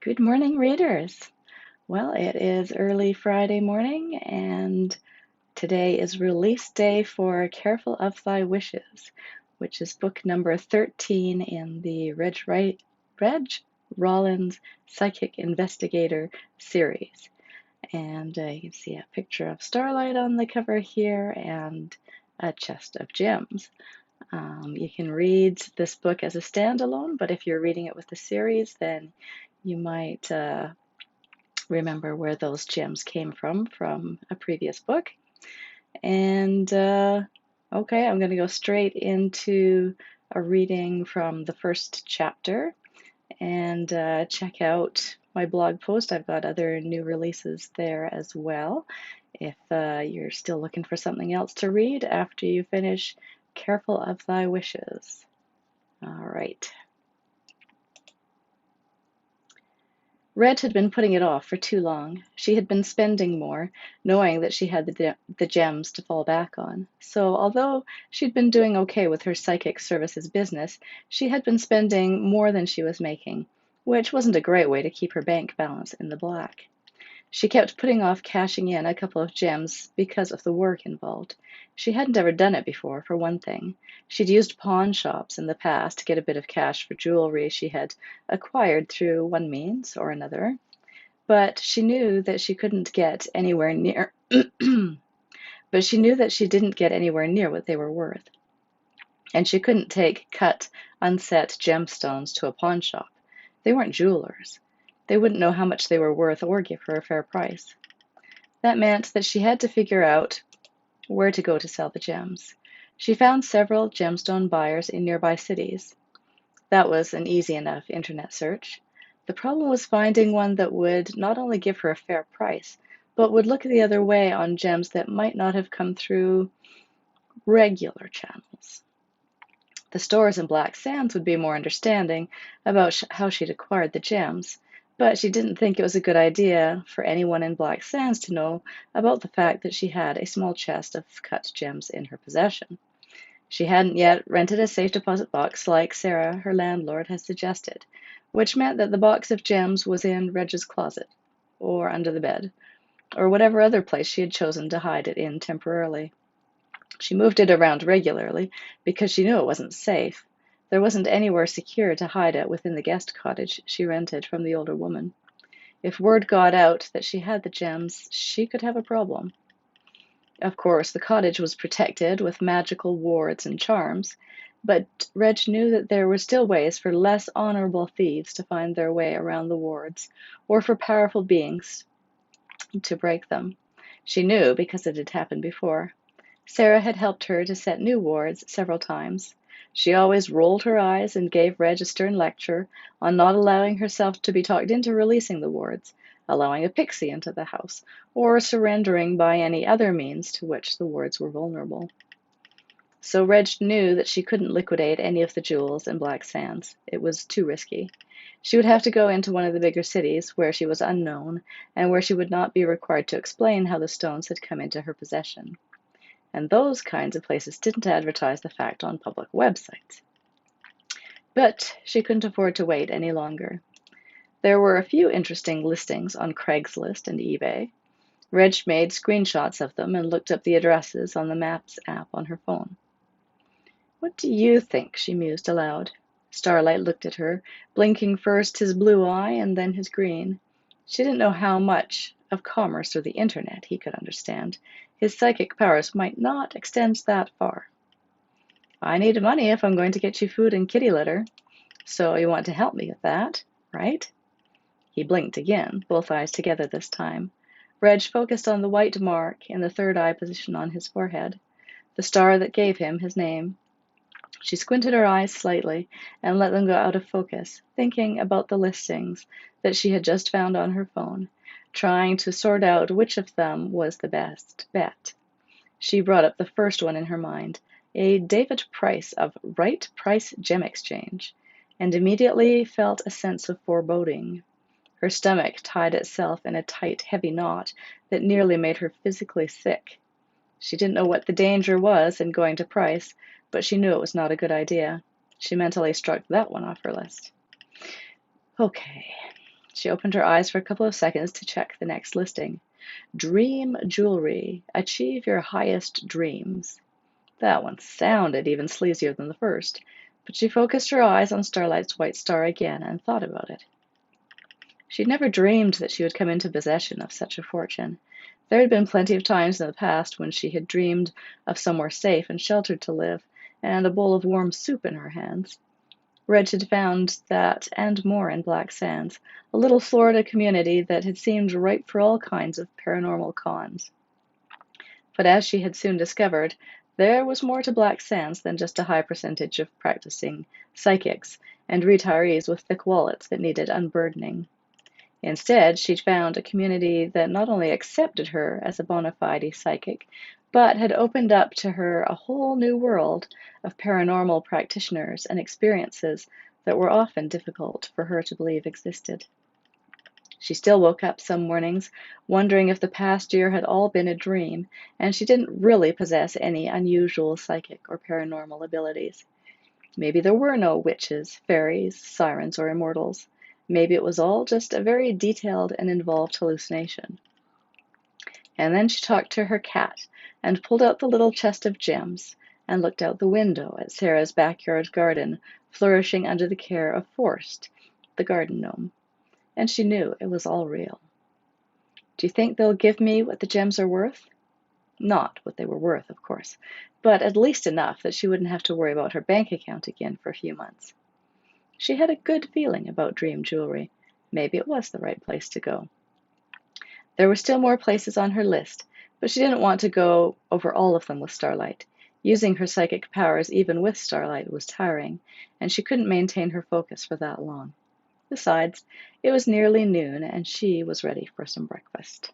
Good morning, readers. Well, it is early Friday morning, and today is release day for Careful of Thy Wishes, which is book number 13 in the Reg Rawlins Psychic Investigator series. And you can see a picture of Starlight on the cover here and a chest of gems. You can read this book as a standalone, but if you're reading it with the series, then you might remember where those gems came from a previous book. And okay, I'm going to go straight into a reading from the first chapter and check out my blog post. I've got other new releases there as well. If you're still looking for something else to read after you finish Careful of Thy Wishes. All right. Reg had been putting it off for too long. She had been spending more, knowing that she had the gems to fall back on. So, although she'd been doing okay with her psychic services business, she had been spending more than she was making, which wasn't a great way to keep her bank balance in the black. She kept putting off cashing in a couple of gems because of the work involved. She hadn't ever done it before, for one thing. She'd used pawn shops in the past to get a bit of cash for jewelry she had acquired through one means or another, but she knew that she couldn't get anywhere near but she knew that she didn't get anywhere near what they were worth. And she couldn't take cut, unset gemstones to a pawn shop. They weren't jewelers. They wouldn't know how much they were worth or give her a fair price. That meant that she had to figure out where to go to sell the gems. She found several gemstone buyers in nearby cities. That was an easy enough internet search. The problem was finding one that would not only give her a fair price, but would look the other way on gems that might not have come through regular channels. The stores in Black Sands would be more understanding about how she'd acquired the gems, but she didn't think it was a good idea for anyone in Black Sands to know about the fact that she had a small chest of cut gems in her possession. She hadn't yet rented a safe deposit box like Sarah, her landlord, had suggested, which meant that the box of gems was in Reg's closet, or under the bed, or whatever other place she had chosen to hide it in temporarily. She moved it around regularly because she knew it wasn't safe. There wasn't anywhere secure to hide it within the guest cottage she rented from the older woman. If word got out that she had the gems, she could have a problem. Of course, the cottage was protected with magical wards and charms, but Reg knew that there were still ways for less honorable thieves to find their way around the wards, or for powerful beings to break them. She knew because it had happened before. Sarah had helped her to set new wards several times. She always rolled her eyes and gave Reg a stern lecture on not allowing herself to be talked into releasing the wards, allowing a pixie into the house, or surrendering by any other means to which the wards were vulnerable. So Reg knew that she couldn't liquidate any of the jewels in Black Sands. It was too risky. She would have to go into one of the bigger cities where she was unknown and where she would not be required to explain how the stones had come into her possession. And those kinds of places didn't advertise the fact on public websites. But she couldn't afford to wait any longer. There were a few interesting listings on Craigslist and eBay. Reg made screenshots of them and looked up the addresses on the Maps app on her phone. "What do you think?" she mused aloud. Starlight looked at her, blinking first his blue eye and then his green. She didn't know how much of commerce through the internet he could understand. His psychic powers might not extend that far. "I need money if I'm going to get you food and kitty litter. So you want to help me with that, right?" He blinked again, both eyes together this time. Reg focused on the white mark in the third eye position on his forehead, the star that gave him his name. She squinted her eyes slightly and let them go out of focus, thinking about the listings that she had just found on her phone, trying to sort out which of them was the best bet. She brought up the first one in her mind, a David Price of Right Price Gem Exchange, and immediately felt a sense of foreboding. Her stomach tied itself in a tight, heavy knot that nearly made her physically sick. She didn't know what the danger was in going to Price, but she knew it was not a good idea. She mentally struck that one off her list. Okay, She opened her eyes for a couple of seconds to check the next listing. Dream jewelry. Achieve your highest dreams. That one sounded even sleazier than the first, but she focused her eyes on Starlight's white star again and thought about it. She'd never dreamed that she would come into possession of such a fortune. There had been plenty of times in the past when she had dreamed of somewhere safe and sheltered to live, and a bowl of warm soup in her hands. Reg had found that and more in Black Sands, a little Florida community that had seemed ripe for all kinds of paranormal cons. But as she had soon discovered, there was more to Black Sands than just a high percentage of practicing psychics and retirees with thick wallets that needed unburdening. Instead, she'd found a community that not only accepted her as a bona fide psychic, but had opened up to her a whole new world of paranormal practitioners and experiences that were often difficult for her to believe existed. She still woke up some mornings wondering if the past year had all been a dream, and she didn't really possess any unusual psychic or paranormal abilities. Maybe there were no witches, fairies, sirens, or immortals. Maybe it was all just a very detailed and involved hallucination. And then she talked to her cat and pulled out the little chest of gems and looked out the window at Sarah's backyard garden flourishing under the care of Forst, the garden gnome. And she knew it was all real. Do you think they'll give me what the gems are worth? Not what they were worth, of course, but at least enough that she wouldn't have to worry about her bank account again for a few months. She had a good feeling about dream jewelry. Maybe it was the right place to go. There were still more places on her list, but she didn't want to go over all of them with Starlight. Using her psychic powers even with Starlight was tiring, and she couldn't maintain her focus for that long. Besides, it was nearly noon, and she was ready for some breakfast.